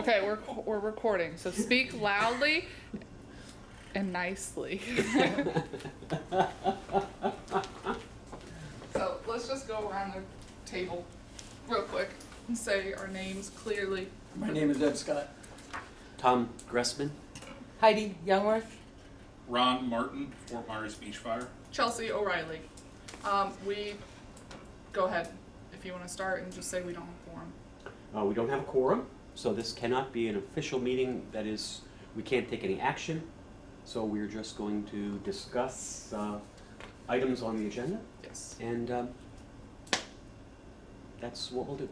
Okay, we're recording, so speak loudly and nicely. So let's just go around the table real quick and say our names clearly. My name is Ed Scott. Tom Gressman. Heidi Youngworth. Ron Martin, Fort Myers Beach Fire. Chelsea O'Reilly. We go ahead if you want to start and just say we don't have a quorum. We don't have a quorum, so this cannot be an official meeting. That is, we can't take any action. So we're just going to discuss items on the agenda, Yes. and that's what we'll do.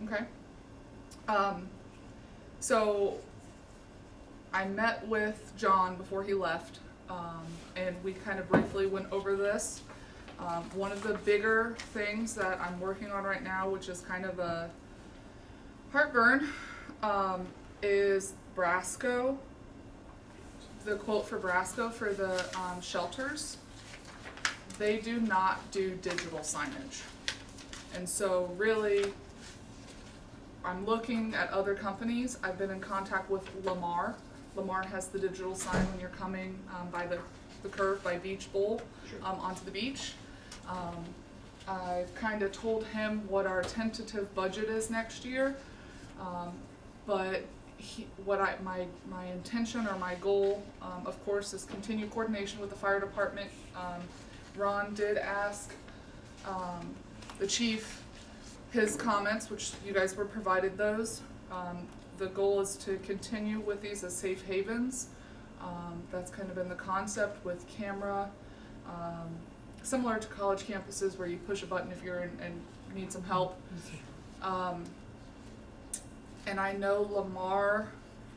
Okay. So I met with John before he left, and we kind of briefly went over this. One of the bigger things that I'm working on right now, which is kind of a heartburn, is Brasco. The quote for Brasco for the shelters. They do not do digital signage. And so really, I'm looking at other companies. I've been in contact with Lamar. Lamar has the digital sign when you're coming by the curve by Beach Bowl. Sure. Onto the beach. I've kind of told him what our tentative budget is next year, but my intention or my goal, of course, is continue coordination with the fire department. Ron did ask the chief his comments, which you guys were provided those. The goal is to continue with these as safe havens. That's kind of been the concept with camera, similar to college campuses where you push a button if you're in and need some help. And I know Lamar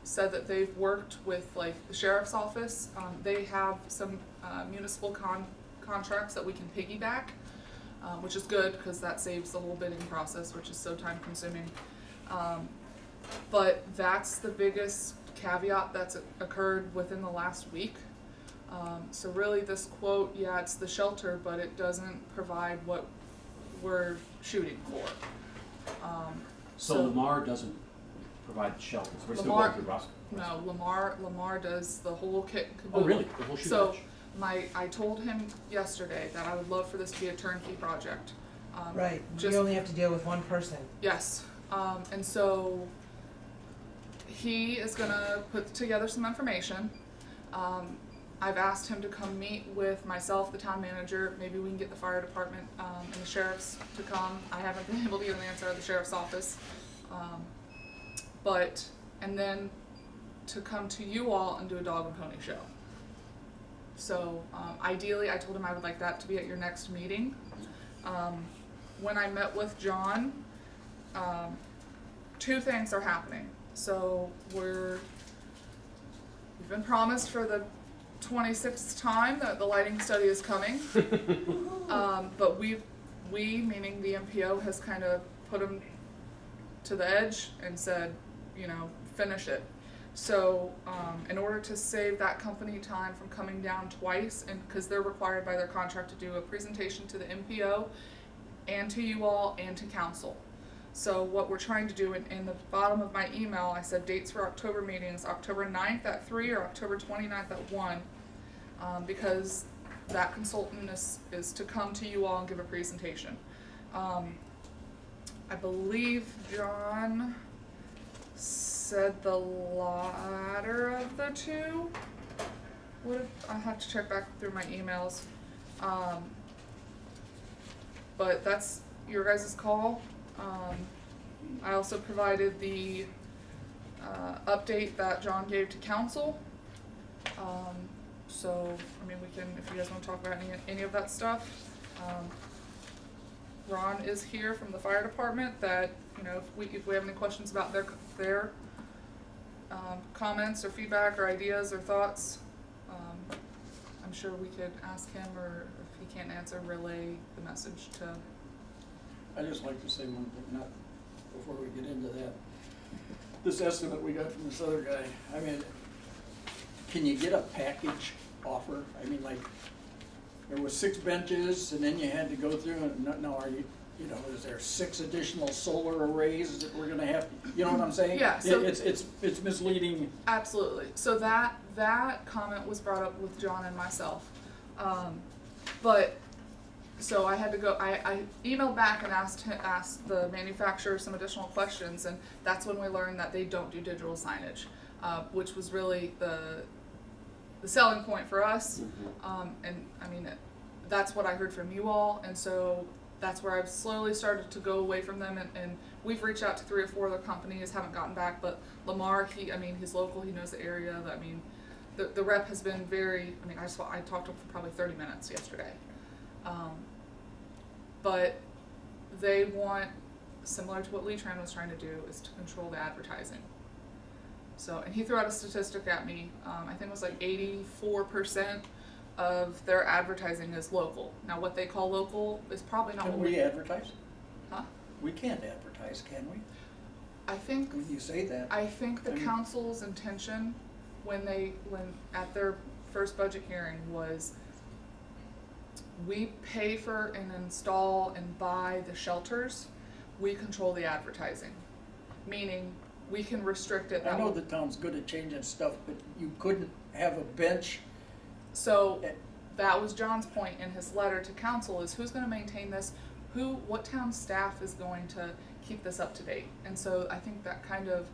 said that they've worked with like the sheriff's office. They have some municipal contracts that we can piggyback, which is good because that saves the whole bidding process, which is so time consuming. But that's the biggest caveat that's occurred within the last week. So really this quote, yeah, it's the shelter, but it doesn't provide what we're shooting for. So Lamar doesn't provide the shelters. We're still Lamar- going through Roscoe. No, Lamar does the whole kit and Oh, caboodle. really? The whole shoot So match? I told him yesterday that I would love for this to be a turnkey project. Right. Just, You only have to deal with one person. yes. And so he is gonna put together some information. I've asked him to come meet with myself, the town manager. Maybe we can get the fire department and the sheriffs to come. I haven't been able to get an answer at the sheriff's office. And then to come to you all and do a dog and pony show. So ideally, I told him I would like that to be at your next meeting. When I met with John, two things are happening. So we've been promised for the 26th time that the lighting study is coming. But we, meaning the MPO, has kind of put him to the edge and said, finish it. So in order to save that company time from coming down twice, and because they're required by their contract to do a presentation to the MPO and to you all and to council. So what we're trying to do, in the bottom of my email, I said dates for October meetings, October 9th at 3 or October 29th at 1, because that consultant is to come to you all and give a presentation. I believe John said the latter of the two. I have to check back through my emails. But that's your guys' call. I also provided the update that John gave to council. So, we can, if you guys want to talk about any of that stuff. Ron is here from the fire department that, if we have any questions about their comments or feedback or ideas or thoughts, I'm sure we could ask him, or if he can't answer, relay the message to. I'd just like to say one thing, not before we get into that. This estimate we got from this other guy, can you get a package offer? There was 6 benches, and then you had to go through, and now you know, is there 6 additional solar arrays that we're gonna have, you know what I'm saying? Yeah, so- It's misleading. Absolutely. So that comment was brought up with John and myself. But so I had to go. I emailed back and asked the manufacturer some additional questions, and that's when we learned that they don't do digital signage, which was really the selling point for us. And I mean, that's what I heard from you all, and so that's where I've slowly started to go away from them, and we've reached out to 3 or 4 other companies, haven't gotten back, but Lamar, he's local, he knows the area. I mean, the rep has been very, I mean, I talked to him for probably 30 minutes yesterday. But they want, similar to what Lee Tran was trying to do, is to control the advertising. So, and he threw out a statistic at me, I think it was like 84% of their advertising is local. Now, what they call local is probably not Can what we advertise? Huh? We can't advertise, can we? I think When you say that. I think the council's intention when at their first budget hearing was, we pay for and install and buy the shelters, we control the advertising. Meaning, we can restrict it. I know the town's good at changing stuff, but you couldn't have a bench. So that was John's point in his letter to council, is who's gonna maintain this? What town staff is going to keep this up to date? And so I think that kind of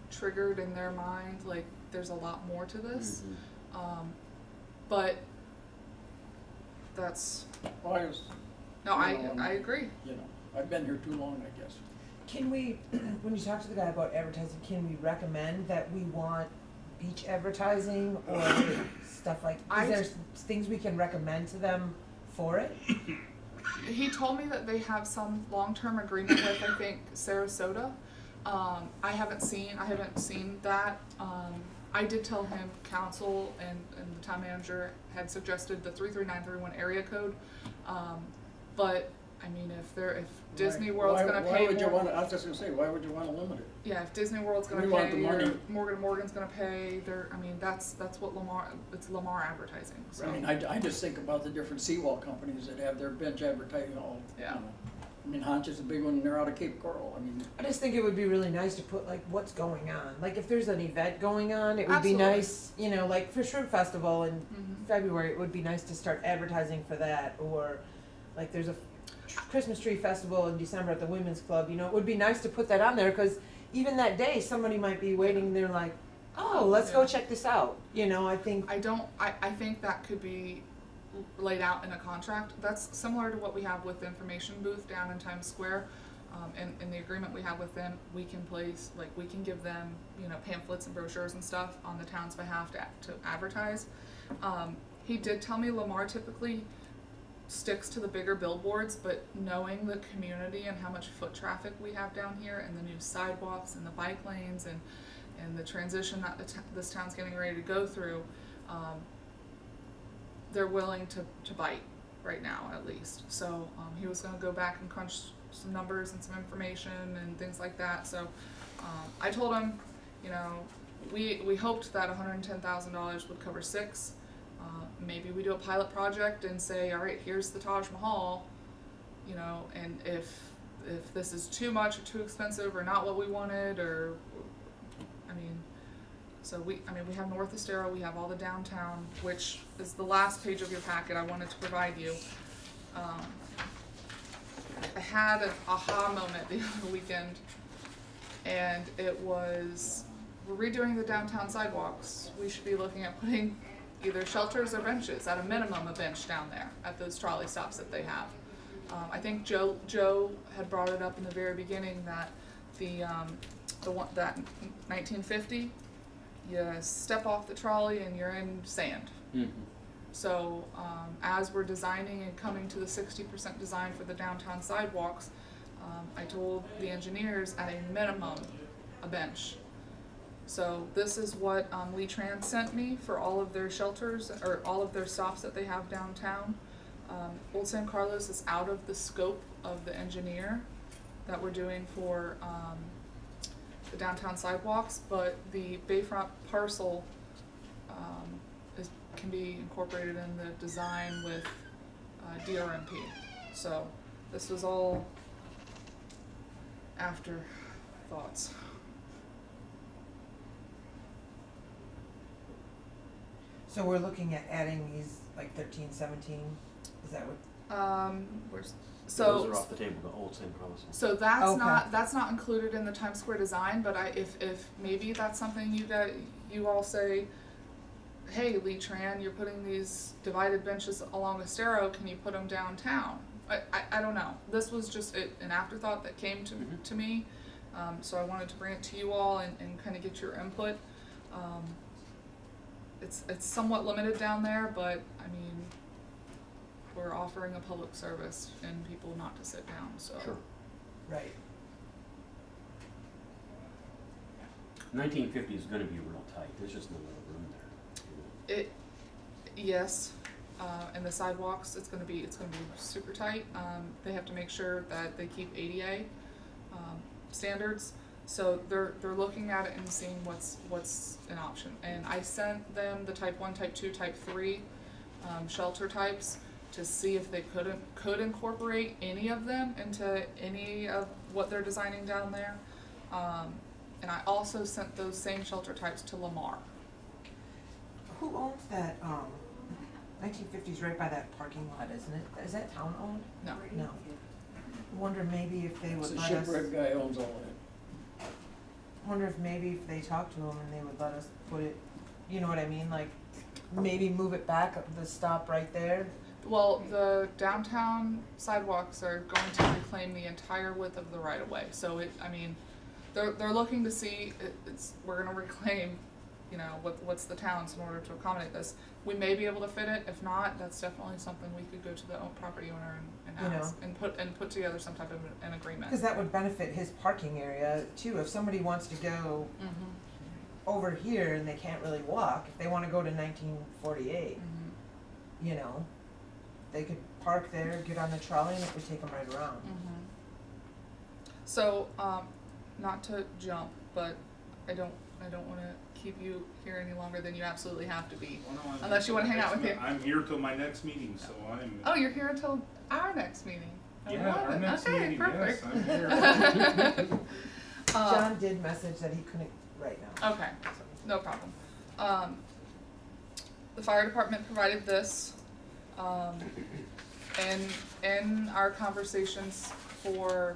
triggered in their mind, like, there's a lot more to this. But that's, Well, I agree. You know, I've been here too long, I guess. Can we, when you talk to the guy about advertising, can we recommend that we want beach advertising or stuff like, is there things we can recommend to them for it? He told me that they have some long-term agreement with, I think, Sarasota. I haven't seen that. I did tell him council and the town manager had suggested the 33931 area code. But I mean, if Disney World's gonna pay Why would you more, want to, I was just gonna say, why would you want to limit it? yeah, if Disney World's gonna We want pay, the money. or Morgan's gonna pay, that's what it's Lamar advertising, so. I mean, I just think about the different seawall companies that have their bench advertising all, you Yeah. know. I mean, Hunch is a big one, and they're out of Cape Coral, I mean. I just think it would be really nice to put like what's going on. Like if there's an event going on, it would Absolutely. be nice, you know, like for Shrimp Festival in Mhm. February, it would be nice to start advertising for that. Or like there's a Christmas tree festival in December at the Women's Club, you know, it would be nice to put that on there because even that day somebody might be waiting, they're like, oh, let's go Yeah. check this out. You know, I think I think that could be laid out in a contract. That's similar to what we have with the information booth down in Times Square. In the agreement we have with them, we can place, like, we can give them, you know, pamphlets and brochures and stuff on the town's behalf to advertise. He did tell me Lamar typically sticks to the bigger billboards, but knowing the community and how much foot traffic we have down here and the new sidewalks and the bike lanes and the transition that this town's getting ready to go through, they're willing to bite right now, at least. So he was gonna go back and crunch some numbers and some information and things like that. So I told him, you know, we hoped that $110,000 would cover 6. Maybe we do a pilot project and say, all right, here's the Taj Mahal, you know, and if this is too much or too expensive or not what we wanted, or, I mean, so we have North Estero, we have all the downtown, which is the last page of your packet I wanted to provide you. I had an aha moment the other weekend, and it was, we're redoing the downtown sidewalks. We should be looking at putting either shelters or benches, at a minimum a bench down there at those trolley stops that they have. I think Joe had brought it up in the very beginning that the one that 1950, you step off the trolley and you're in sand. Mhm. So as we're designing and coming to the 60% design for the downtown sidewalks, I told the engineers at a minimum a bench. So this is what Lee Tran sent me for all of their shelters, or all of their stops that they have downtown. Old San Carlos is out of the scope of the engineer that we're doing for the downtown sidewalks, but the Bayfront parcel can be incorporated in the design with DRMP. So this was all afterthoughts. So we're looking at adding these like 13, 17, is that what? Where's, Those so, are off the table, the old St. Carlos one. so that's Okay. that's not included in the Times Square design, but if maybe that's something you all say, hey, Lee Tran, you're putting these divided benches along Estero, can you put them downtown? I don't know. This was just an afterthought that came to me, so I wanted to bring it to you all and kind of get your input. It's somewhat limited down there, but I mean, we're offering a public service and people not to sit down, so. Sure. Right. 1950 is gonna be real tight, there's just no little room there. Yes, and the sidewalks, it's gonna be super tight. They have to make sure that they keep ADA standards. So they're looking at it and seeing what's an option. And I sent them the type 1, type 2, type 3 shelter types to see if they could incorporate any of them into any of what they're designing down there. And I also sent those same shelter types to Lamar. Who owns that, 1950s right by that parking lot, isn't it? Is that town owned? No. No. I wonder maybe if they It's would a let us, shipwreck guy owns all of it. wonder if maybe if they talked to them and they would let us put it, you know what I mean, like, maybe move it back, the stop right there. Well, the downtown sidewalks are going to reclaim the entire width of the right of way. So they're looking to see, we're gonna reclaim, you know, what's the town's in order to accommodate this. We may be able to fit it. If not, that's definitely something we could go to the property owner and You know. ask and put together some type of an agreement. Cause that would benefit his parking area too, if somebody wants to go Mm-hmm. over here and they can't really walk, if they wanna go to 1948, Mm-hmm. you know, they could park there, get on the trolley, and it would take them right around. Mm-hmm. So, not to jump, but I don't wanna keep you here any longer than you absolutely have to be. Well, no, I'm Unless you wanna hang out with next- me. I'm here till my next meeting, so I'm. Oh, you're here until our next meeting. I Yeah, love our it. next Okay, meeting, perfect. yes, I'm here. John did message that he couldn't right now. Okay, no problem. The fire department provided this, and in our conversations for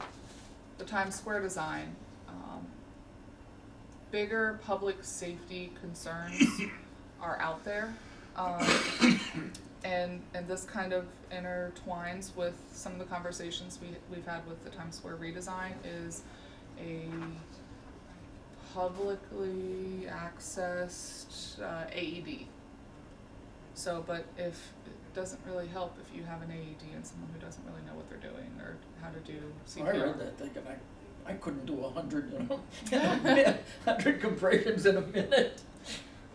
the Times Square design, bigger public safety concerns are out there. And this kind of intertwines with some of the conversations we've had with the Times Square redesign is a publicly accessed AED. So, but if it doesn't really help if you have an AED and someone who doesn't really know what they're doing or how to do CPR. I read that thing and I couldn't do 100 in a minute, 100 compressions in a minute.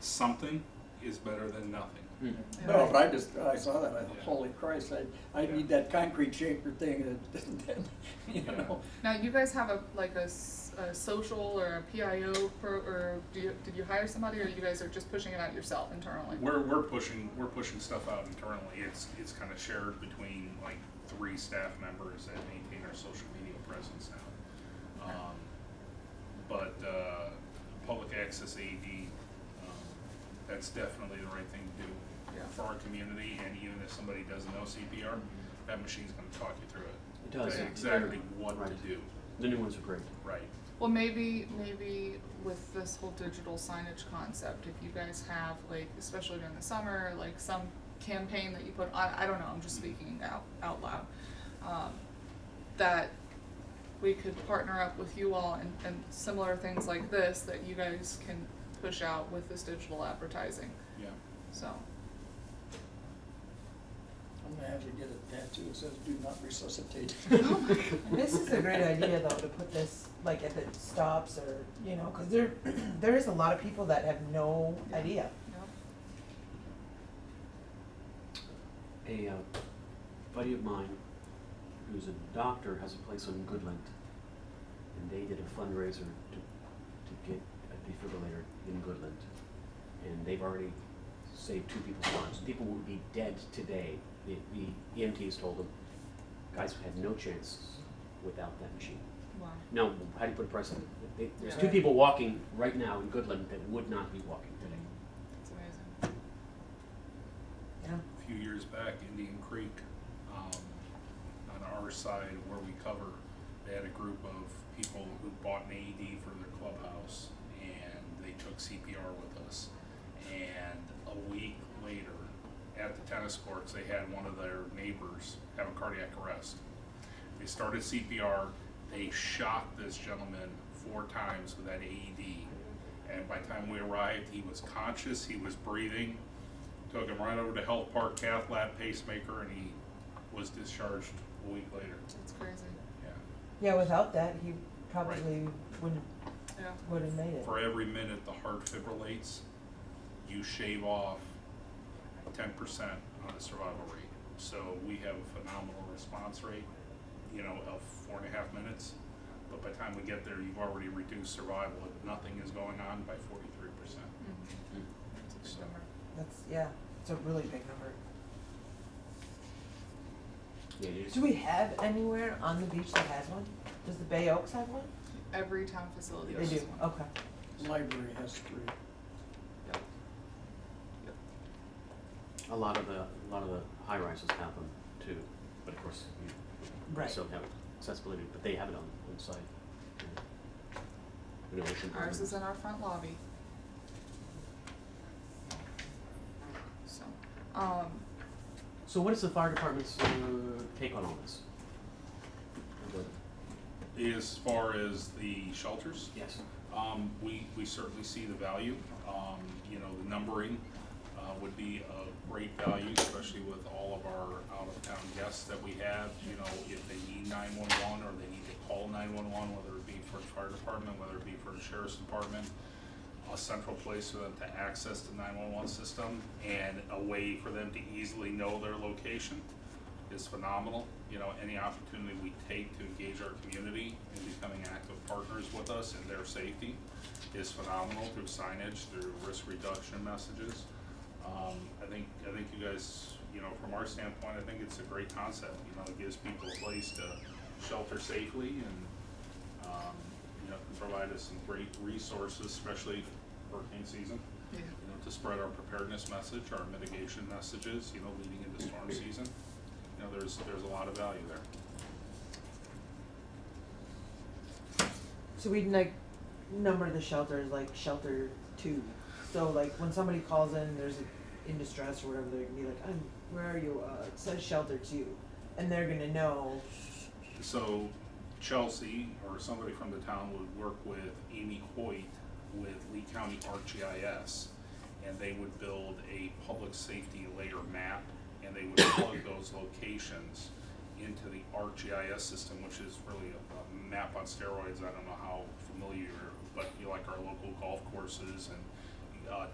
Something is better than nothing. Hmm. Yeah. No, but I saw that, I thought, Yeah. holy Christ, I Yeah. need that concrete shaper thing that, you Yeah. know. Now, you guys have a social or a PIO or did you hire somebody or you guys are just pushing it out yourself internally? We're pushing stuff out internally. It's kind of shared between like 3 staff members that maintain our social media presence now. But public access AED, that's definitely the right thing to do Yeah. for our community. And even if somebody doesn't know CPR, that machine's going to talk you through it. It does. Tell you exactly what Right. to do. The new ones are great. Right. Well, maybe with this whole digital signage concept, if you guys have like, especially during the summer, like some campaign that you put, I don't know, I'm just speaking out loud, that we could partner up with you all and similar things like this that you guys can push out with this digital advertising, Yeah. so. I'm gonna have to get a tattoo that says do not resuscitate. This is a great idea though, to put this like at the stops or, you know, cause there is a lot of people that have no idea. Yep. A buddy of mine who's a doctor has a place on Goodland, and they did a fundraiser to get a defibrillator in Goodland, and they've already saved 2 people's lives. People would be dead today. The EMTs told them, guys had no chance without that machine. Wow. Now, how do you put a price on it? There's Yeah. two people walking right now in Goodland that would not be walking today. It's amazing. Yeah. A few years back, Indian Creek, on our side where we cover, they had a group of people who bought an AED for their clubhouse, and they took CPR with us. And a week later, at the tennis courts, they had one of their neighbors have a cardiac arrest. They started CPR, they shocked this gentleman 4 times with that AED. And by the time we arrived, he was conscious, he was breathing. Took him right over to Health Park Cath Lab pacemaker, and he was discharged a week later. It's crazy. Yeah. Yeah, without that, he probably wouldn't Yeah. would have made it. For every minute the heart fibrillates, you shave off 10% on the survival rate. So we have a phenomenal response rate, of 4.5 minutes. But by the time we get there, you've already reduced survival if nothing is going on by 43%. Mm-hmm. It's a big So- number. It's a really big number. Yeah, you just- Do we have anywhere on the beach that has one? Does the Bay Oaks have one? Every town facility They has do, one. okay. Library has 3. Yep. Yep. a lot of the high rises have them too, but of course you Right. also have accessibility, but they have it on site. You know, ocean Ours burn. is in our front lobby. So, So what is the fire department's take on all this? As far as the shelters, Yes. we certainly see the value. The numbering would be a great value, especially with all of our out-of-town guests that we have. If they need 911 or they need to call 911, whether it be for the fire department, whether it be for the sheriff's department, a central place for them to access the 911 system and a way for them to easily know their location is phenomenal. Any opportunity we take to engage our community in becoming active partners with us in their safety is phenomenal through signage, through risk reduction messages. I think you guys, from our standpoint, I think it's a great concept. It gives people a place to shelter safely and, can provide us some great resources, especially hurricane season. yeah. To spread our preparedness message, our mitigation messages, leading into storm season. There's a lot of value there. So we'd number the shelters like shelter 2. So when somebody calls in, there's in distress or whatever, they can be like, where are you? It says shelter 2. And they're gonna know. So Chelsea or somebody from the town would work with Amy Hoyt with Lee County ArcGIS, and they would build a public safety layer map, and they would plug those locations into the ArcGIS system, which is really a map on steroids. I don't know how familiar you are, but like our local golf courses and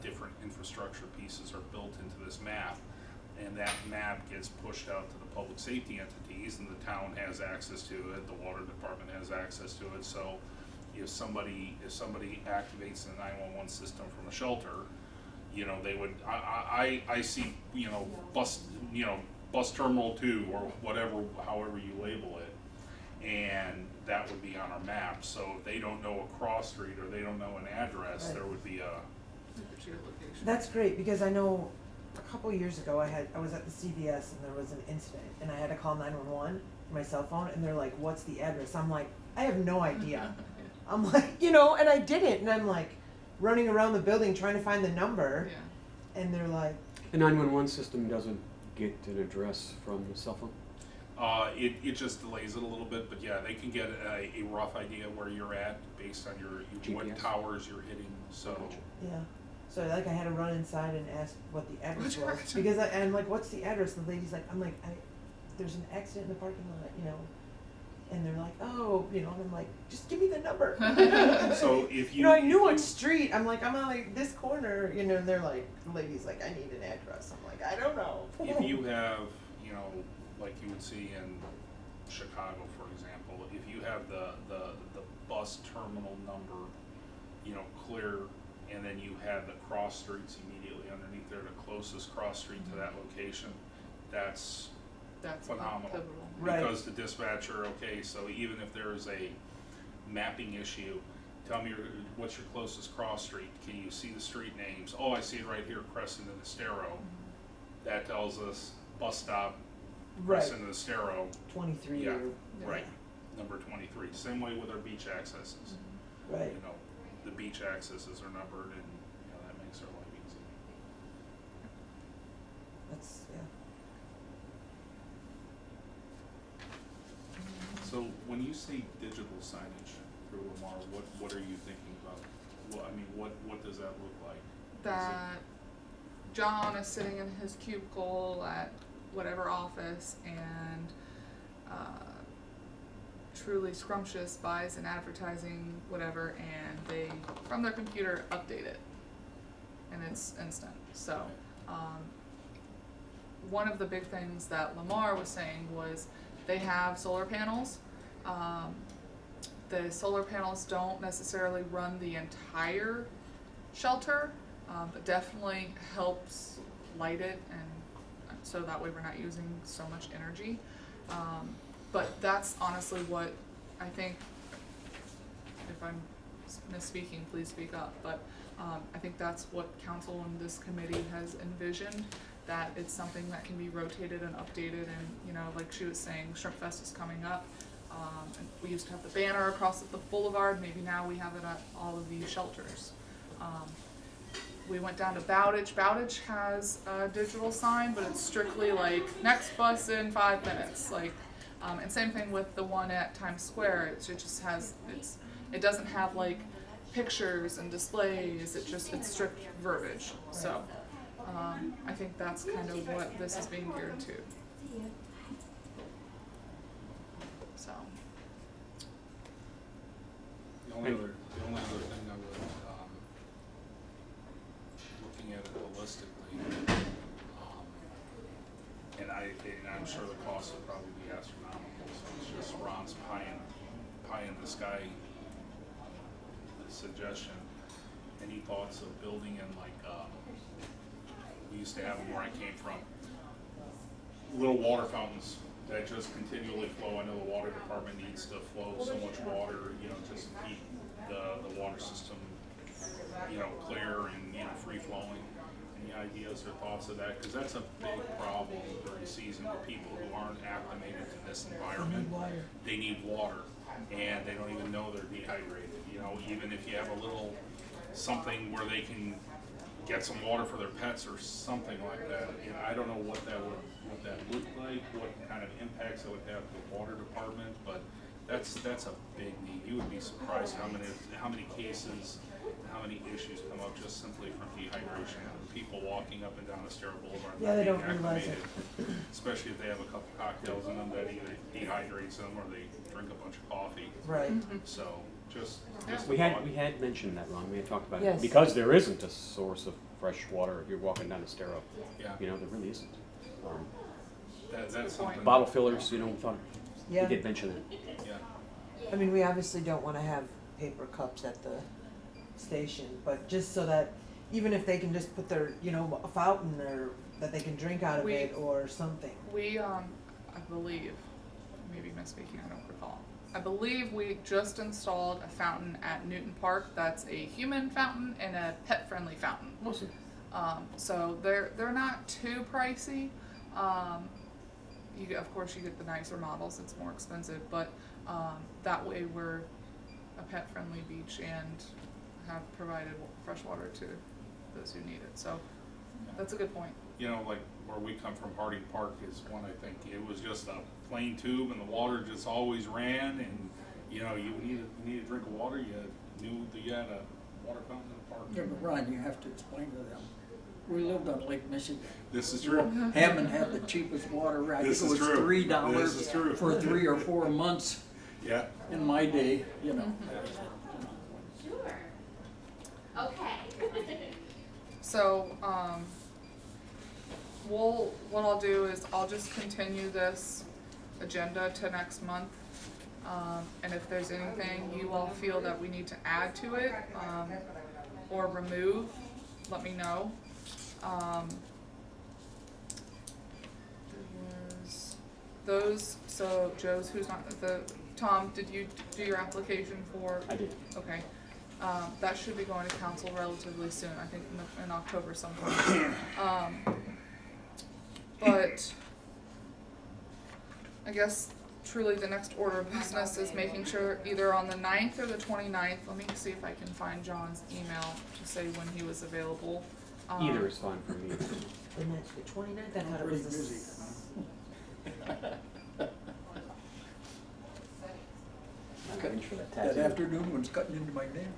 different infrastructure pieces are built into this map, and that map gets pushed out to the public safety entities, and the town has access to it, the water department has access to it. So if somebody activates the 911 system from a shelter, they would, I see, bus terminal 2 or whatever, however you label it, and that would be on our map. So if they don't know a cross street or they don't know an address, Right. there would be a, Geolocation. That's great because I know a couple years ago I was at the CVS and there was an incident and I had to call 911 on my cell phone and they're like, what's the address? I'm like, I have no idea. I'm like, and I didn't, and I'm like running around the building trying to find the number, Yeah. and they're like, The 911 system doesn't get an address from the cell phone? it just delays it a little bit, but yeah, they can get a rough idea where you're at based on what GPS? towers you're hitting, so. yeah. So I had to run inside and ask what the address Which was address? because I'm like, what's the address? And the lady's like, there's an accident in the parking lot, and they're like, oh, and I'm like, just give me the number. So if you. I knew what street. I'm like, I'm on this corner, and they're like, the lady's like, I need an address. I'm like, I don't know. If you have, like you would see in Chicago, for example, if you have the bus terminal number, clear, and then you have the cross streets immediately underneath there, the closest cross street to that location, that's That's phenomenal. pivotal. Right. Because the dispatcher, okay, so even if there's a mapping issue. Tell me what's your closest cross street? Can you see the street names? Oh, I see it right here, Crescent and Estero. That tells us bus stop, Right, Crescent and Estero. 23 Yeah. or, Right, number 23. Same way with our beach accesses. right. You know, the beach accesses are numbered, and you know that makes our life easy. That's, yeah. So when you say digital signage through Lamar, what are you thinking about? Well, I mean, what does that look like? That John is sitting in his cubicle at whatever office, and Truly Scrumptious buys an advertising whatever, and they from their computer update it, and it's instant. So one of the big things that Lamar was saying was they have solar panels. The solar panels don't necessarily run the entire shelter, but definitely helps light it, and so that way we're not using so much energy. But that's honestly what I think, if I'm misspeaking, please speak up, but I think that's what council and this committee has envisioned, that it's something that can be rotated and updated, and, you know, like she was saying, Shrimp Fest is coming up. And we used to have the banner across the boulevard, maybe now we have it at all of these shelters. We went down to Bowditch. Bowditch has a digital sign, but it's strictly like next bus in 5 minutes. Like, and same thing with the one at Times Square. It just has it doesn't have like pictures and displays. It's strict verbiage. So I think that's kind of what this is being geared to. So. The only other thing I would, looking at it holistically, and I'm sure the cost would probably be astronomical, so it's just Ron's pie in the sky suggestion. Any thoughts of building in like, we used to have them where I came from, little water fountains that just continually flow. I know the water department needs to flow so much water, you know, just to keep the water system, you know, clear and, you know, free flowing. Any ideas or thoughts of that? Because that's a big problem during season with people who aren't acclimated to this environment. They need water, and they don't even know they're dehydrated. You know, even if you have a little something where they can get some water for their pets or something like that. You know, I don't know what that would look like, what kind of impacts it would have to the water department, but that's a big need. You would be surprised how many cases, how many issues come up just simply from dehydration. People walking up and down Estero Boulevard Yeah, not they being don't realize it. acclimated, especially if they have a couple cocktails in them that either dehydrates them or they drink a bunch of coffee. Right. So just We a thought. had mentioned that, Ron, we had talked about Yes. it, because there isn't a source of fresh water if you're walking down Estero. Yeah. You know, there really isn't. That's something. Bottle fillers, you know, we thought, Yeah. we did mention it. Yeah. I mean, we obviously don't wanna have paper cups at the station, but just so that even if they can just put their, you know, a fountain or that they can drink out of We- it or something. We, I believe, maybe misspeaking, I don't recall. I believe we just installed a fountain at Newton Park that's a human fountain and a pet-friendly fountain. Awesome. So they're not too pricey. Of course, you get the nicer models; it's more expensive. But that way, we're a pet-friendly beach and have provided fresh water to those who need it. So that's a good point. You know, like where we come from, Harding Park is one, I think. It was just a plain tube and the water just always ran, and, you know, you need a drink of water, you knew that you had a water fountain in the park. Yeah, but Ron, you have to explain to them. We lived on Lake Michigan. This is true. Hammond had the cheapest water. I think This it is was true. $3 This is true. for 3 or 4 months Yeah. in my day, you know. Sure. Okay. So, what I'll do is I'll just continue this agenda to next month. And if there's anything you all feel that we need to add to it, or remove, let me know. There was those, so Joe's, who's not, the Tom, did you do your application for? I did. Okay. That should be going to council relatively soon, I think in October sometime. But I guess truly the next order of business is making sure either on the 9th or the 29th, let me see if I can find John's email to say when he was available. Either is fine for me. The next, the 29th, I thought it Pretty was the busy. Arrange for that That tattoo. afternoon one's cutting into my name.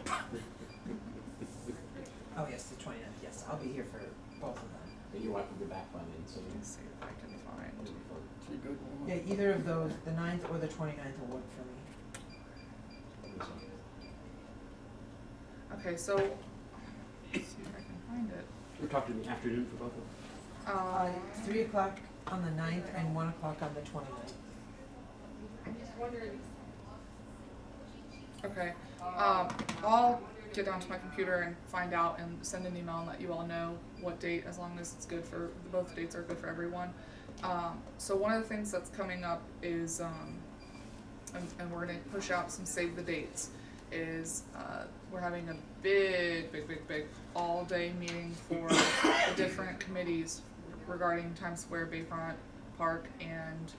Oh, yes, the 29th, yes, I'll be here for both of them. But your wife will be back by then, so Let me see if I can it'll find. be fun. She a good woman. Yeah, either of those, the 9th or the 29th will work for me. This one. Okay, so, let's see if I can find it. We're talking in the afternoon for both of them? 3 o'clock on the 9th and 1 o'clock on the 29th. Okay, I'll get down to my computer and find out and send an email and let you all know what date, as long as it's good for, both dates are good for everyone. So one of the things that's coming up is, and we're gonna push out some save the dates, is, we're having a big all-day meeting for the different committees regarding Times Square, Bayfront Park, and,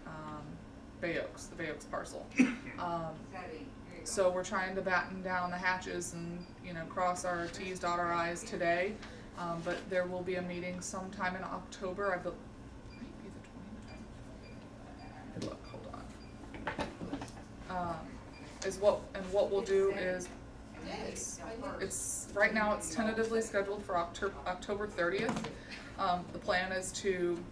Bay Oaks, the Bay Oaks parcel. So we're trying to batten down the hatches and, cross our T's, dot our I's today. But there will be a meeting sometime in October, might be the 29th. Look, hold on. What we'll do is, it's, right now it's tentatively scheduled for October 30th. The plan is to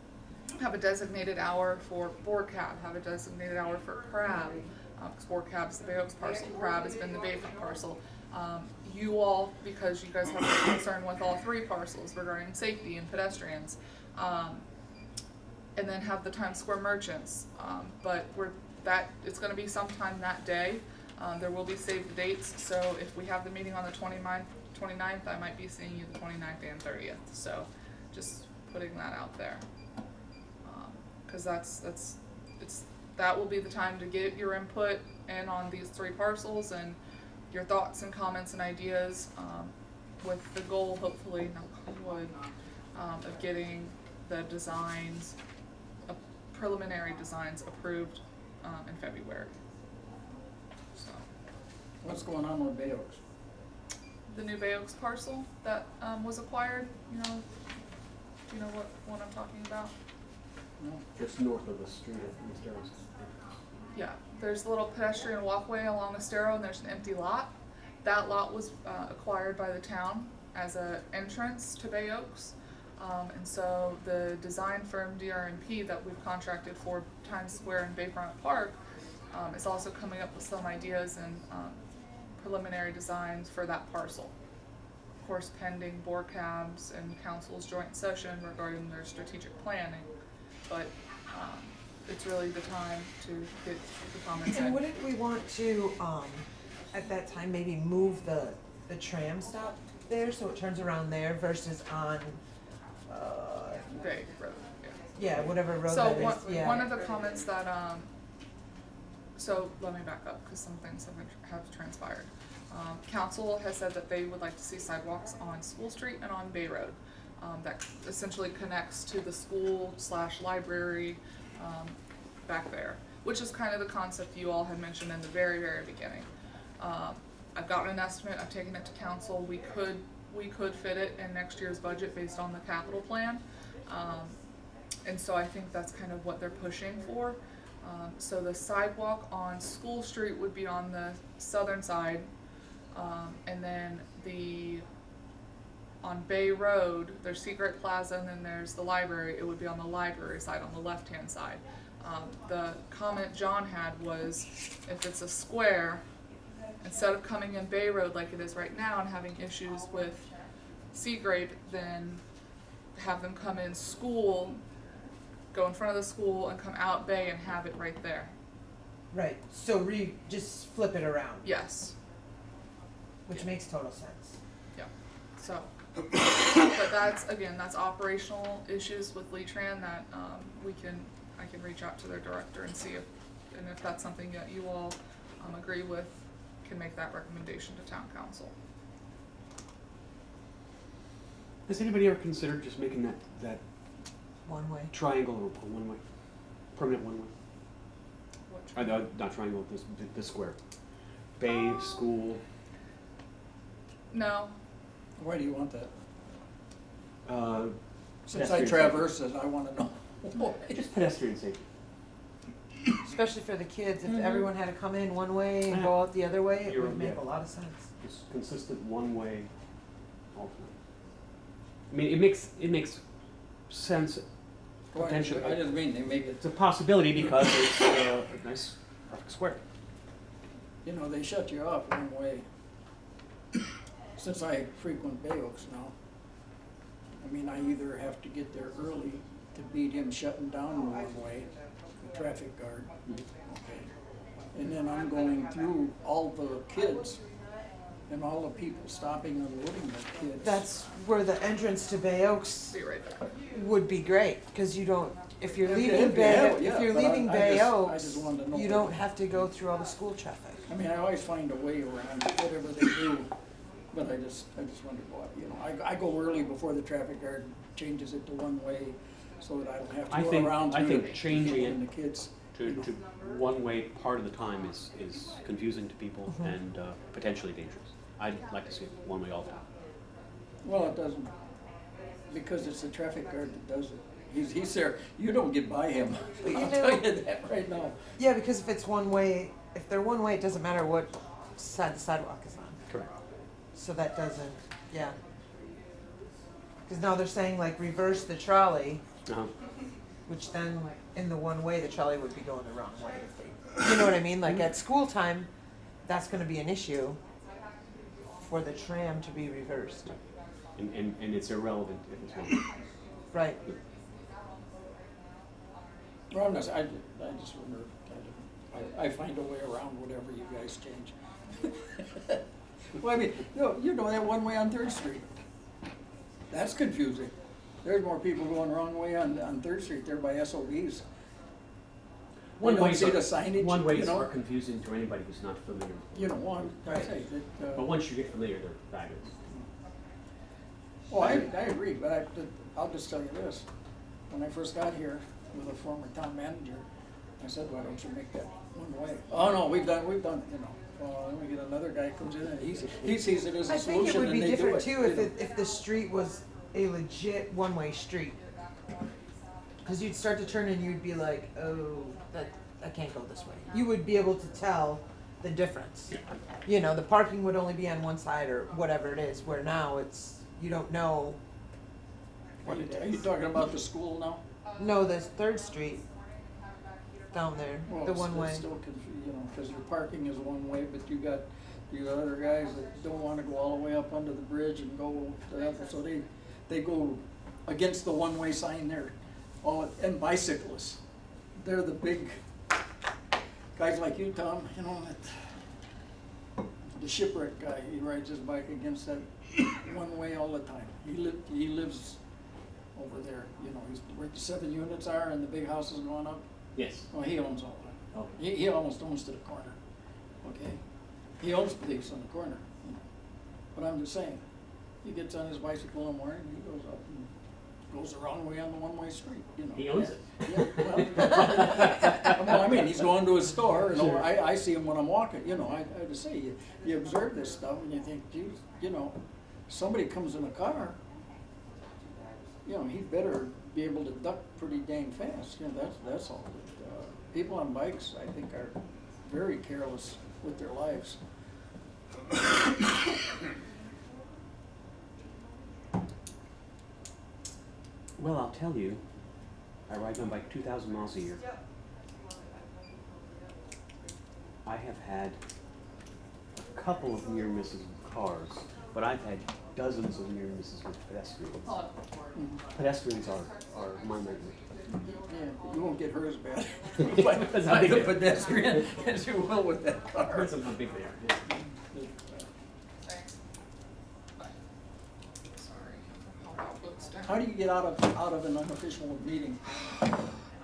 have a designated hour for board cab, have a designated hour for crab, because board cab's the Bay Oaks parcel, crab has been the Bayfront parcel. You all, because you guys have a concern with all three parcels regarding safety and pedestrians, and then have the Times Square merchants, but it's gonna be sometime that day. There will be saved dates, so if we have the meeting on the 29th, I might be seeing you the 29th and 30th, so just putting that out there. Cause that will be the time to get your input in on these three parcels and your thoughts and comments and ideas, with the goal, hopefully, knock on wood, of getting the designs, preliminary designs approved, in February. So, What's going on with Bay Oaks? the new Bay Oaks parcel that, was acquired, do you know what I'm talking about? No? Just north of the street at Mr. Arrow's. Yeah, there's a little pedestrian walkway along Estero and there's an empty lot. That lot was acquired by the town as an entrance to Bay Oaks. And so the design firm DRNP that we've contracted for Times Square and Bayfront Park is also coming up with some ideas and preliminary designs for that parcel. Of course, pending board cabs and council's joint session regarding their strategic planning. But it's really the time to get the comments in. And wouldn't we want to, at that time, maybe move the tram stop there so it turns around there versus on, Bay Road, yeah. yeah, whatever road So that is, yeah. one of the comments that, so let me back up, cause some things have transpired. Council has said that they would like to see sidewalks on School Street and on Bay Road. That essentially connects to the school/library, back there, which is kind of the concept you all had mentioned in the very, very beginning. I've gotten an estimate, I've taken it to council, we could fit it in next year's budget based on the capital plan. And so I think that's kind of what they're pushing for. So the sidewalk on School Street would be on the southern side, and then on Bay Road, there's Secret Plaza and then there's the library, it would be on the library side, on the left-hand side. The comment John had was, if it's a square, instead of coming in Bay Road like it is right now and having issues with Seagrape, then have them come in school, go in front of the school and come out Bay and have it right there. Right, so just flip it around, Yes, which makes total sense. yeah, so. But that's operational issues with Lee-Tran that, I can reach out to their director and see if that's something that you all agree with, can make that recommendation to town council. Has anybody ever considered just making that One way. triangle a one-way, permanent one-way? Which- Not triangle, this square. Bay, school, No, Why do you want that? Since pedestrian I traverse it, I wanna know why. safety. Just pedestrian safety. Especially for the kids, if Mhm. everyone had to come in one way and go out the other way, it You're- would make yeah. a lot of sense. It's consistent one-way all the time. I mean, it makes sense. Well, Potentially. I just mean, they make it, It's a possibility because it's a nice, perfect square. you know, they shut you off one way. Since I frequent Bay Oaks now, I mean, I either have to get there early to beat him shutting down one way, the traffic guard, okay? And then I'm going through all the kids and all the people stopping and loading their kids. That's where the entrance to Bay Oaks be right back. would be great, because you don't, if you're If leaving you Bay, have- if yeah, you're but leaving I Bay just Oaks, wanted to know you that. don't have to go through all the school traffic. I mean, I always find a way around whatever they do, but I just wondered why, you know, I go early before the traffic guard changes it to one way, so that I don't have I to go think- around I through think the changing people it and the kids. To one-way part of the time is confusing to people Mhm. and potentially dangerous. I'd like to see it one-way all the time. Well, it doesn't, because it's the traffic guard that does it. He's there, you don't get by him, You I'll do. tell you that right now. Yeah, because if it's one way, if they're one way, it doesn't matter what side the sidewalk is on. Correct. So that doesn't, yeah. Because now they're saying like reverse the trolley, Uh-huh. which then in the one way, the trolley would be going the wrong way. If they, you know what I mean? Like at school time, that's gonna be an issue for the tram to be reversed. And it's irrelevant if it's one-way. Right. Well, I'm not, I just wonder, I find a way around whatever you guys change. Well, I mean, you know that one way on Third Street. That's confusing. There's more people going the wrong way on Third Street there by SOBs. You don't see the signage, One-ways you know? are confusing to anybody who's not familiar. You know, one, I say that, But once you get familiar, they're fabulous. oh, I agree, but I'll just tell you this. When I first got here with a former town manager, I said, why don't you make that one way? Oh, no, we've done, you know. Well, then we get another guy comes in and he sees it as a I think it solution would and be they do different it. too you know. if the street was a legit one-way street. Cause you'd start to turn and you'd be like, oh, I can't go this way. You would be able to tell the difference. You know, the parking would only be on one side or whatever it is, where now it's, you don't know what it Are you is. talking about the school now? No, there's Third Street down there, Well, the it's- one way. It's still you know, because your parking is one way, but you got other guys that don't want to go all the way up under the bridge and go to the other, so they go against the one-way sign there. Oh, and bicyclists, they're the big guys like you, Tom, you know, the shipwreck guy, he rides his bike against that one way all the time. He lives over there, you know, he's where the 7 units are and the big house is going up. Yes. Well, he owns all that. Oh. He almost owns to the corner, okay? He owns the place on the corner, you know. But I'm just saying, he gets on his bicycle in the morning, he goes up and goes the wrong way on the one-way street, you know. He owns it. Yeah, well, I mean, he's going to his store, you know, Sure. I see him when I'm walking, you know, I just say, you observe this stuff and you think, geez, you know, somebody comes in a car, you know, he better be able to duck pretty dang fast, you know, that's all. People on bikes, I think, are very careless with their lives. Well, I'll tell you, I ride my bike 2,000 miles a year. I have had a couple of near misses with cars, but I've had dozens of near misses with pedestrians. Pedestrians are my nightmare. Yeah, you won't get hurt as bad That's by how big the they are. pedestrian as you will with that car. Depends on how big they are. Yeah. Sorry, how about boots down? How do you get out of an unofficial meeting?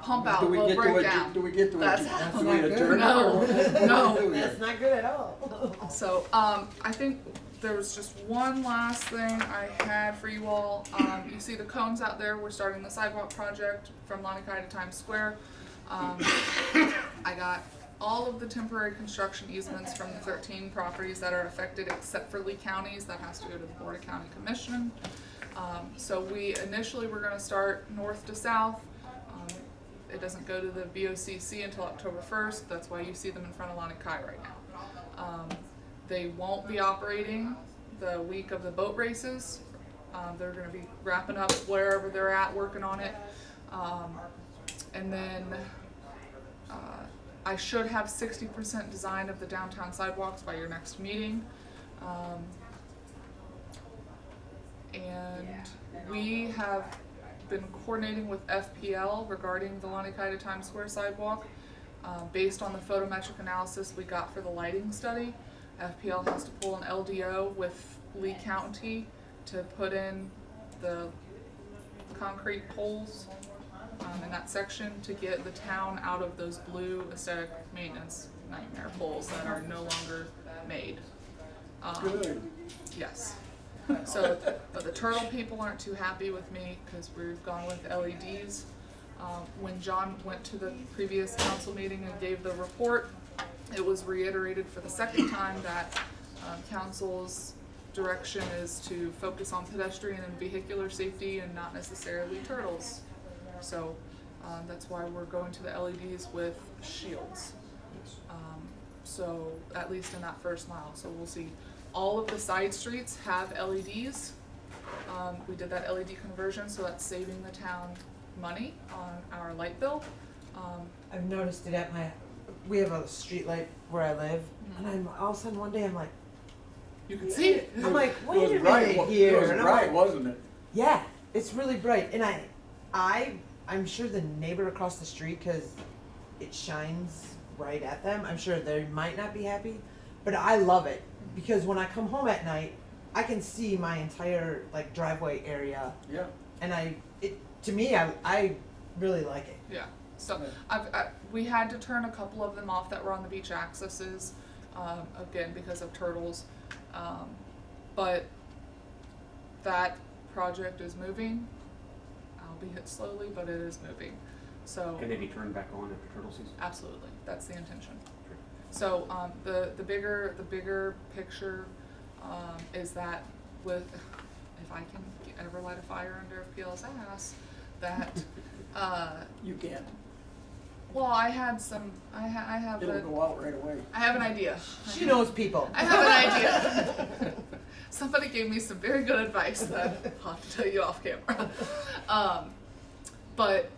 pump out Do we will get to break a, down. do we get to a, That's do That's we not good. adjourn? No, no. That's not good at all. So, I think there was just one last thing I had for you all. You see the cones out there, we're starting the sidewalk project from Lanikai to Times Square. I got all of the temporary construction easements from the 13 properties that are affected except for Lee counties. That has to go to the Board of County Commission. So we initially were gonna start north to south. It doesn't go to the BOCC until October 1st. That's why you see them in front of Lanikai right now. They won't be operating the week of the boat races. They're gonna be wrapping up wherever they're at, working on it. And then I should have 60% design of the downtown sidewalks by your next meeting. And we have been coordinating with FPL regarding the Lanikai to Times Square sidewalk. Based on the photometric analysis we got for the lighting study, FPL has to pull an LDO with Lee County to put in the concrete poles in that section to get the town out of those blue aesthetic maintenance nightmare poles that are no longer made. Good. Yes. So, but the turtle people aren't too happy with me because we've gone with LEDs. When John went to the previous council meeting and gave the report, it was reiterated for the second time that council's direction is to focus on pedestrian and vehicular safety and not necessarily turtles. So that's why we're going to the LEDs with shields. So at least in that first mile. So we'll see. All of the side streets have LEDs. We did that LED conversion, so that's saving the town money on our light bill. I've noticed it at we have a street light where I live, and I'm all of a sudden one day I'm like, You can see it. I'm like, It wait was a bright, minute it here. was And I'm bright, like, wasn't it? yeah, it's really bright, and I'm sure the neighbor across the street, because it shines right at them, I'm sure they might not be happy, but I love it because when I come home at night, I can see my entire like driveway area, Yeah. and to me, I really like it. Yeah. So Yeah. we had to turn a couple of them off that were on the beach accesses, again because of turtles, but that project is moving. Albeit slowly, but it is moving. So Can they be turned back on after turtle season? absolutely, that's the intention. So the bigger picture is that if I can ever light a fire under FPL's ass, that You can. well I had some I have It'll go out right away. I have an idea. She knows people. I have an idea. Somebody gave me some very good advice that I'll have to tell you off camera. But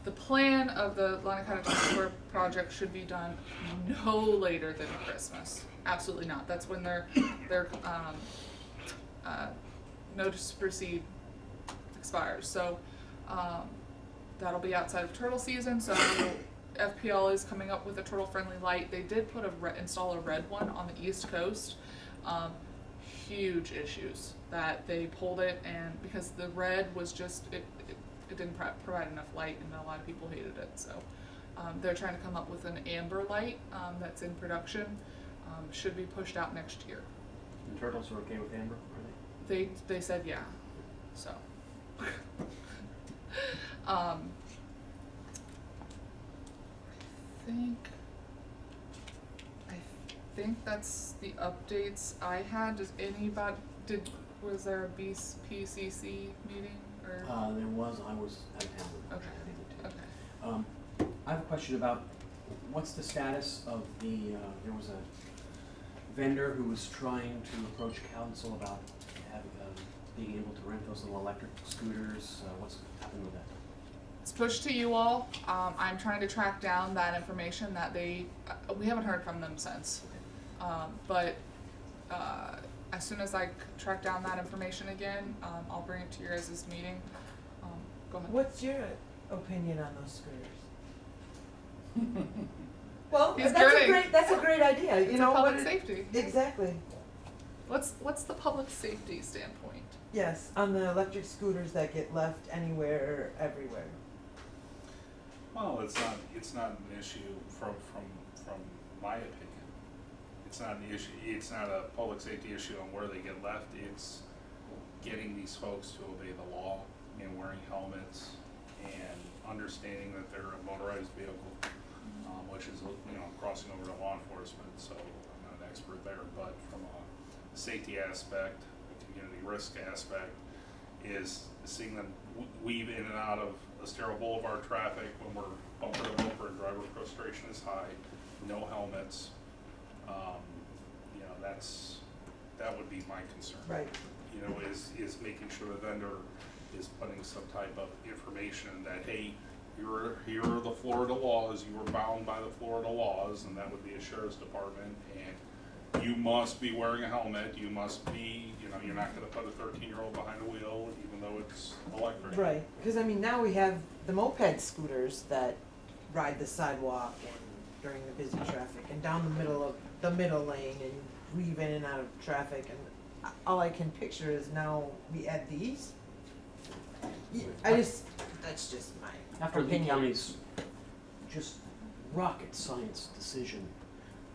the plan of the Lanikai Times Square project should be done no later than Christmas. Absolutely not. That's when their notice to proceed expires. So that'll be outside of turtle season. So FPL is coming up with a turtle-friendly light. They did put install a red one on the East Coast. Huge issues that they pulled it, and because the red was just it didn't provide enough light, and a lot of people hated it. So they're trying to come up with an amber light that's in production. Should be pushed out next year. The turtles are okay with amber, are They said yeah. So I think that's the updates I had. Was there a PCC meeting or? There was, I was out of town. Okay. I didn't attend. Okay. I have a question about what's the status of there was a vendor who was trying to approach council about being able to rent those little electric scooters. What's happened with that? It's pushed to you all. I'm trying to track down that information that we haven't heard from them since. But as soon as I track down that information again, I'll bring it to your guys' meeting. Go ahead. What's your opinion on those scooters? Well, He's that's grinning. a great idea. It's You know a public what? safety. Exactly. What's the public safety standpoint? Yes, on the electric scooters that get left anywhere, everywhere. Well, it's not an issue from my opinion. It's not an issue, it's not a public safety issue on where they get left, it's getting these folks to obey the law and wearing helmets and understanding that they're a motorized vehicle, which is, crossing over to law enforcement, so I'm not an expert there, but from a safety aspect, a community risk aspect, is seeing them weave in and out of Estero Boulevard traffic when we're bumper to bumper and driver frustration is high, no helmets. That would be my concern. Right. Is making sure the vendor is putting some type of information that, hey, here are the Florida laws, you are bound by the Florida laws, and that would be a sheriff's department, and you must be wearing a helmet, you must be, you're not gonna put a 13-year-old behind the wheel, even though it's electric. Right, because I mean, now we have the moped scooters that ride the sidewalk and during the busy traffic and down the middle of the middle lane and weave in and out of traffic, and all I can picture is now we add these. That's just my After Lee opinion. County's just rocket science decision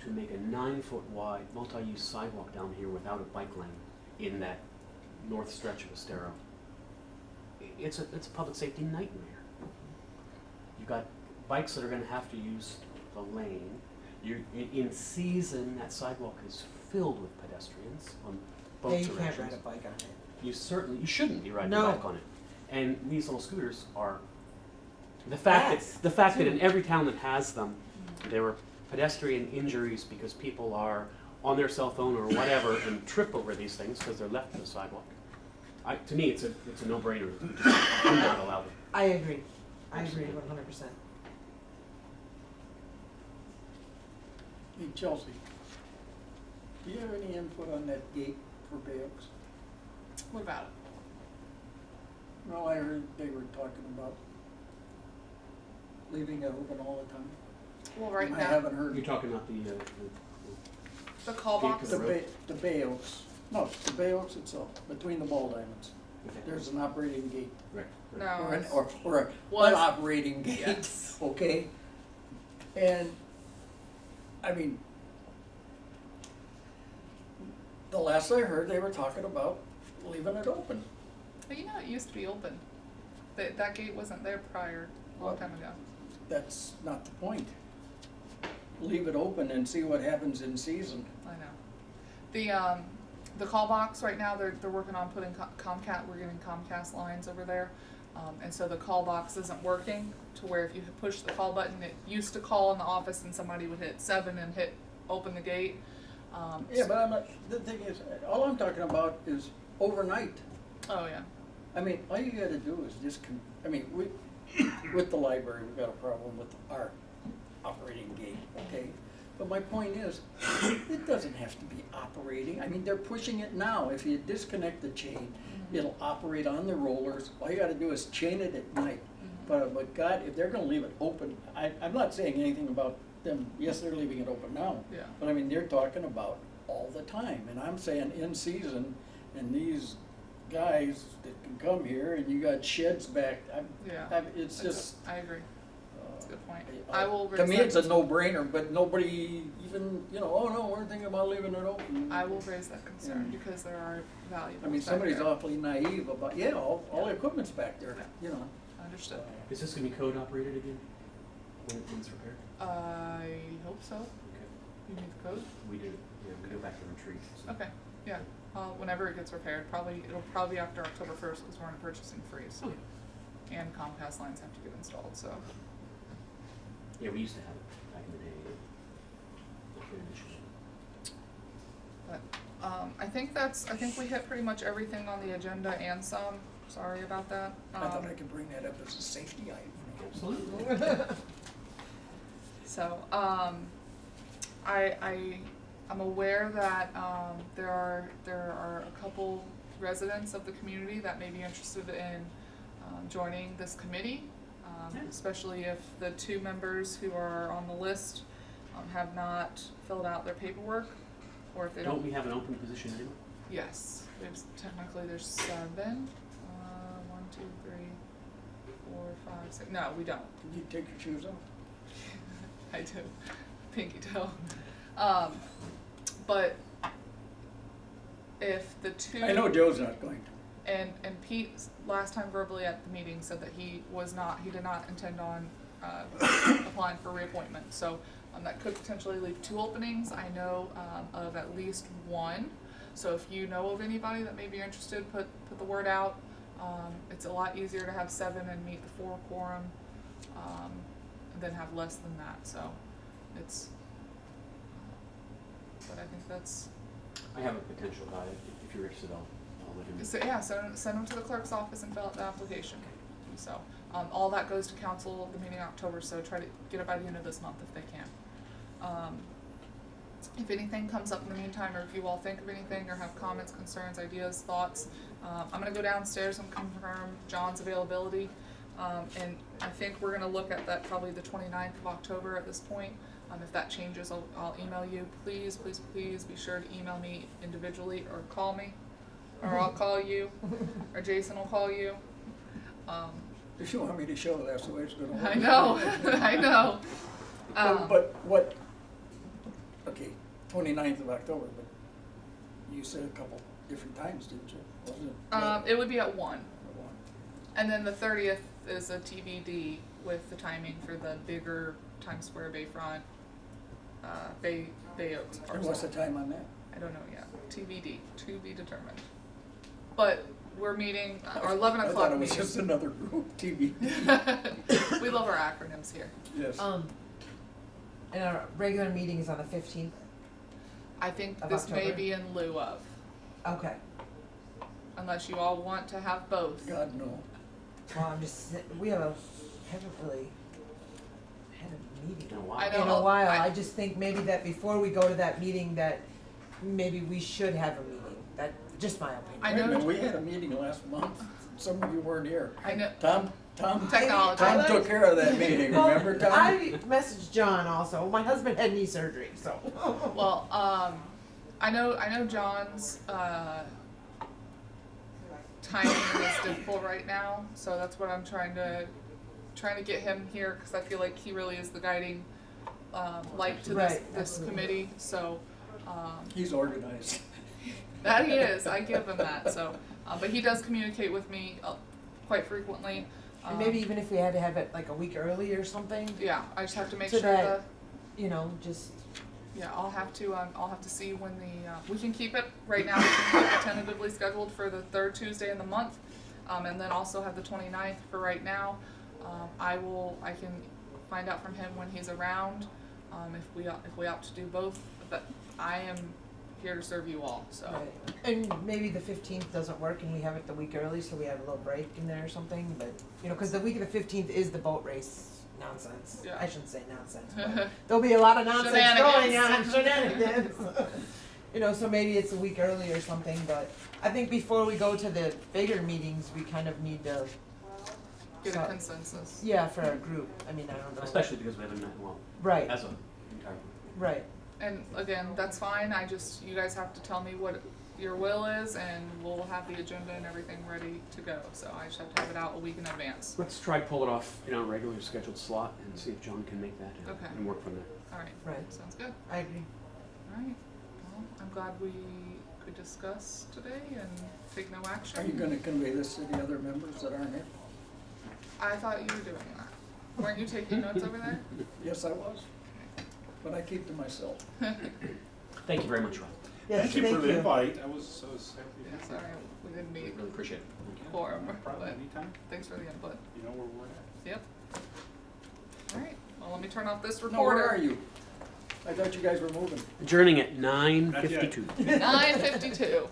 to make a 9-foot wide multi-use sidewalk down here without a bike lane in that north stretch of Estero, it's a public safety nightmare. You've got bikes that are gonna have to use the lane. In season, that sidewalk is filled with pedestrians on both Yeah, you directions. can't ride a bike on it. You shouldn't be riding No. a bike on it. And these little scooters are, the fact that too. in every town that has them, there were pedestrian injuries because people are on their cell phone or whatever and trip over these things because they're left on the sidewalk. To me, it's a no-brainer. Just do not allow them. I agree. I agree Absolutely. 100%. Hey Chelsea, do you have any input on that gate for Bayeux? What about it? Well, I heard they were talking about leaving it open all the time. Well, right I now, haven't heard. You're talking about the call Gate box. to the road. The Bayeux, no, the Bayeux itself, between the ball diamonds, okay. there's an operating gate. Right. No, Or an, it's- or an Was- operating gate, Yes. okay? And, I mean, the last I heard, they were talking about leaving it open. But it used to be open. That gate wasn't there prior, a long time ago. That's not the point. Leave it open and see what happens in season. I know. The call box right now, they're working on putting Comcast, we're getting Comcast lines over there. And so the call box isn't working to where if you push the call button, it used to call in the office and somebody would hit 7 and hit open the gate. Yeah, but I'm not, the thing is, all I'm talking about is overnight. Oh, yeah. I mean, all you gotta do is just, we, with the library, we've got a problem with our operating gate, okay? But my point is, it doesn't have to be operating. I mean, they're pushing it now. If you disconnect the chain, it'll operate on the rollers. All you gotta do is chain it at night. But God, if they're gonna leave it open, I'm not saying anything about them, yes, they're leaving it open now. Yeah. But I mean, they're talking about all the time, and I'm saying in season, and these guys that can come here, and you got sheds back, Yeah. it's just. I agree. That's a good point. uh, I will To raise me, that it's a concern. no-brainer, but nobody even, oh no, we're thinking about leaving it open. I will raise that concern because there are valuables I mean, back somebody's there. awfully naive about, all the equipment's back there, Understood. Is this gonna be code operated again when it's repaired? I hope so. Okay. You need the code? We do. Yeah, we go back to retreat. So. Okay, yeah. Whenever it gets repaired, it'll probably be after October 1st because we're in a purchasing freeze. Oh, And Comcast lines have to get installed, so. yeah, we used to have it back in the day. But, I think we hit pretty much everything on the agenda and some. Sorry about that. I thought I could bring that up as a safety item. Absolutely. So, I'm aware that, there are a couple residents of the community that may be interested in, joining this committee. Yeah. Especially if the 2 members who are on the list, have not filled out their paperwork, or if they Don't we have an open position anyway? Yes, technically there's 7. 1, 2, 3, 4, 5, 6. No, we don't. Did you take your shoes off? I do. Pinky toe. But if the two. I know Joe's not going to. And Pete last time verbally at the meeting said that he did not intend on applying for reappointment. So that could potentially leave 2 openings. I know of at least 1. So if you know of anybody that may be interested, put the word out. It's a lot easier to have 7 and meet the 4 quorum than have less than that. So it's. But I think that's. I have a potential guy. If you're interested, I'll let him. So, yeah, send them to the clerk's office and fill out the application. So, all that goes to council the meeting in October, so try to get it by the end of this month if they can. If anything comes up in the meantime, or if you all think of anything, or have comments, concerns, ideas, thoughts, I'm gonna go downstairs and confirm John's availability. And I think we're gonna look at that probably the 29th of October at this point. If that changes, I'll email you. Please, please, please be sure to email me individually or call me. Or I'll call you, or Jason will call you. If you want me to show, that's the way it's gonna work. I know, I know. But what, okay, 29th of October, but you said a couple different times, didn't you? Wasn't it? It would be at 1. One. And then the 30th is a TBD with the timing for the bigger Times Square Bayfront, Bay Oaks And parcel. what's the time on that? I don't know yet. TBD, to be determined. But we're meeting, our 11 I o'clock thought it was meeting. just another group, TV. We love our acronyms here. Yes. And our regular meeting is on the 15th. I think Of this may October? be in lieu of, Okay. unless you all want to have both. God, no. Well, we haven't really had a meeting In a while. I know. in a while. I- I just think maybe that before we go to that meeting, that maybe we should have a meeting. That's just my opinion. I Wait a know- minute, we had a meeting last month. Some of you weren't here. I know, Tom technology. took care of that meeting, remember, Tom? I messaged John also. My husband had knee surgery, so. Well, I know John's timing is difficult right now, so that's what I'm trying to get him here, because I feel like he really is the guiding light to this Right, absolutely. committee. So He's organized. that he is, I give him that. So, but he does communicate with me quite frequently. And maybe even if we had to have it like a week early or something, Yeah, I just have to make So sure that- just. Yeah, I'll have to see when we can keep it, right now we can keep it tentatively scheduled for the 3rd Tuesday in the month, and then also have the 29th for right now. I can find out from him when he's around, if we opt to do both, but I am here to serve you all, so. Right. And maybe the 15th doesn't work and we have it the week early, so we have a little break in there or something, but, cause the week of the 15th is the boat race nonsense. Yeah. I shouldn't say nonsense, but there'll be a lot of nonsense going on, Shenanigans. shenanigans. So maybe it's a week early or something, but I think before we go to the bigger meetings, we kind of need to, Get a consensus. yeah, for our group. I mean, I don't know. Especially because we haven't met, well, Right, as an entire group. right. And again, that's fine, you guys have to tell me what your will is, and we'll have the agenda and everything ready to go, so I just have to have it out a week in advance. Let's try to pull it off in our regularly scheduled slot and see if John can make that Okay. and work from there. Alright, Right. sounds good. I agree. Alright, well, I'm glad we could discuss today and take no action. Are you gonna convey this to the other members that aren't here? I thought you were doing that. Weren't you taking notes over there? Yes, I was. But I keep to myself. Thank you very much, Ron. Yes, Thank you for the invite. I was happy to Yeah, be sorry, we didn't We meet really appreciate it. Thank you. quorum, Probably but anytime. thanks for the input. You know where we're at. Yep. Alright, well, let me turn off this No, recorder. where are you? I thought you guys were moving. Adjourning at 9:52. 9:52.